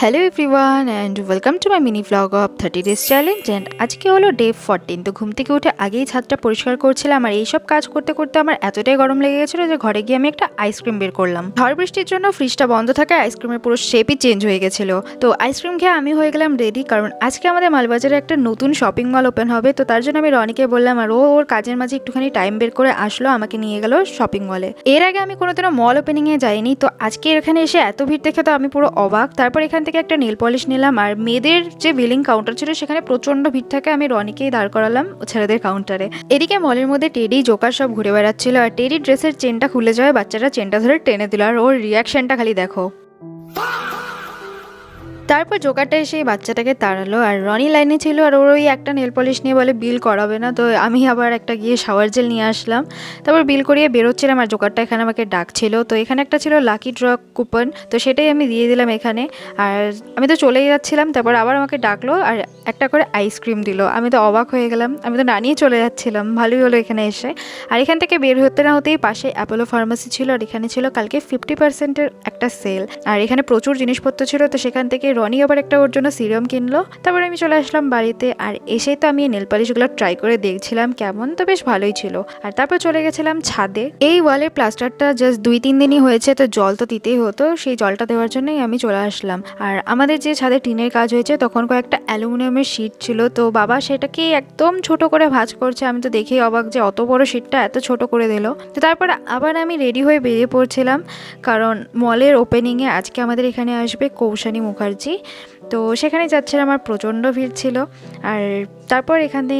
Hello everyone and welcome to my mini vlog of 30 days challenge. And আজকে হলো day 14। তো ঘুম থেকে উঠে আগেই ছাদটা পরিষ্কার করছিলাম, আর এইসব কাজ করতে করতে আমার এতটাই গরম লেগে গেছিলো যে ঘরে গিয়ে আমি একটা আইসক্রিম বের করলাম। ঝড় বৃষ্টির জন্য ফ্রিজটা বন্ধ থাকায় আইসক্রিমের পুরো শেপই চেঞ্জ হয়ে গেছিলো। তো আইসক্রিম খেয়ে আমি হয়ে গেলাম রেডি, কারণ আজকে আমাদের মালবাজারে একটা নতুন শপিং মল ওপেন হবে। তো তার জন্য আমি রনিকে বললাম, আর ওর কাজের মাঝে একটুখানি টাইম বের করে আসলো, আমাকে নিয়ে গেল শপিং মলে। এর আগে আমি কোনোদিনও মল ওপেনিংয়ে যাইনি, তো আজকে এখানে এসে এত ভিড় দেখে তো আমি পুরো অবাক। তারপর এখান থেকে একটা নেল পলিশ নিলাম, আর মেয়েদের যে বিলিং কাউন্টার ছিল সেখানে প্রচন্ড ভিড় থাকে, আমি রনিকেই দাঁড় করালাম ছেলেদের কাউন্টারে। এদিকে মলের মধ্যে টেডি জোকার সব ঘুরে বেড়াচ্ছিল, আর টেডি ড্রেসের চেনটা খুলে যাওয়ায় বাচ্চারা চেনটা ধরে টেনে দিল, আর ওর রিয়াকশনটা খালি দেখো। তারপর জোকারটা এসে বাচ্চাটাকে তাড়ালো, আর রনি লাইনে ছিল, আর ওর ওই একটা নেল পলিশ নিয়ে বলে বিল করাবে না। তো আমি আবার একটা গিয়ে শাওয়ার জেল নিয়ে আসলাম, তারপর বিল করিয়ে বেরোচ্ছিলাম, আর জোকারটা এখানে আমাকে ডাকছিল। তো এখানে একটা ছিল লাকি ড্র কুপন, তো সেটাই আমি দিয়ে দিলাম এখানে। আর আমি তো চলেই যাচ্ছিলাম, তারপর আবার আমাকে ডাকলো আর একটা করে আইসক্রিম দিল। আমি তো অবাক হয়ে গেলাম, আমি তো না নিয়ে চলে যাচ্ছিলাম। ভালোই হলো এখানে এসে। আর এখান থেকে বের হতে না হতেই পাশে অ্যাপোলো ফার্মাসি ছিল, আর এখানে ছিল কালকে 50%-এর একটা সেল, আর এখানে প্রচুর জিনিসপত্র ছিল। তো সেখান থেকে রনি আবার একটা ওর জন্য সিরাম কিনলো। তারপরে আমি চলে আসলাম বাড়িতে, আর এসেই তো আমি নেল পালিশগুলো ট্রাই করে দেখছিলাম কেমন, তো বেশ ভালোই ছিল। আর তারপর চলে গেছিলাম ছাদে। এই ওয়ালের প্লাস্টারটা জাস্ট 2-3 দিনই হয়েছে, তো জল তো দিতেই হতো, সেই জলটা দেওয়ার জন্যই আমি চলে আসলাম। আর আমাদের যে ছাদে টিনের কাজ হয়েছে তখন কয়েকটা অ্যালুমিনিয়ামের শিট ছিল, তো বাবা সেটাকে একদম ছোট করে ভাঁজ করছে। আমি তো দেখেই অবাক যে অত বড় শিটটা এত ছোট করে দিল। তো তারপর আবার আমি রেডি হয়ে বেরিয়ে পড়ছিলাম, কারণ মলের ওপেনিংয়ে আজকে আমাদের এখানে আসবে কৌশানী মুখার্জি। তো সেখানে যাচ্ছিলাম, আমার প্রচণ্ড ভিড় ছিল। আর তারপর এখানে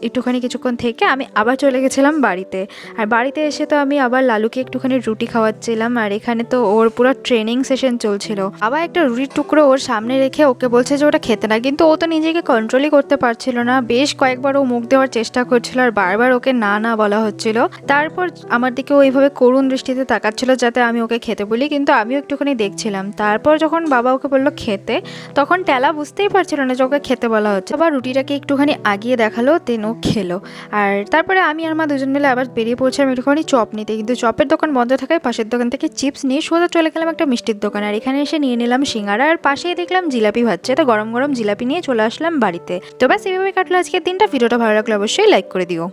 একটুখানি কিছুক্ষণ থেকে আমি আবার চলে গেছিলাম বাড়িতে। আর বাড়িতে এসে তো আমি আবার লালুকে একটুখানি রুটি খাওয়াচ্ছিলাম, আর এখানে তো ওর পুরো ট্রেনিং সেশন চলছিল। আবার একটা রুটির টুকরো ওর সামনে রেখে ওকে বলছে যে ওটা খেতে না, কিন্তু ও তো নিজেকে কন্ট্রোলই করতে পারছিল না। বেশ কয়েকবার ও মুখ দেওয়ার চেষ্টা করছিল, আর বারবার ওকে না না বলা হচ্ছিল। তারপর আমার দিকে ওইভাবে করুণ দৃষ্টিতে তাকাচ্ছিল যাতে আমি ওকে খেতে বলি, কিন্তু আমিও একটুখানি দেখছিলাম। তারপর যখন বাবা ওকে বললো খেতে, তখন টেলা বুঝতেই পারছিল না যে ওকে খেতে বলা হচ্ছে। আবার রুটিটাকে একটুখানি আগিয়ে দেখালো, দেন ও খেলো। আর তারপরে আমি আর মা দুজন মিলে আবার বেরিয়ে পড়ছিলাম একটুখানি চপ নিতে, কিন্তু চপের দোকান বন্ধ থাকায় পাশের দোকান থেকে চিপস নিয়ে সোজা চলে গেলাম একটা মিষ্টির দোকান। আর এখানে এসে নিয়ে নিলাম সিঙ্গারা, আর পাশেই দেখলাম জিলাপি ভাজছে, তো গরম গরম জিলাপি নিয়ে চলে আসলাম বাড়িতে। তো ব্যাস এইভাবে কাটলো আজকের দিনটা। ভিডিওটা ভালো লাগলে অবশ্যই লাইক করে দিও।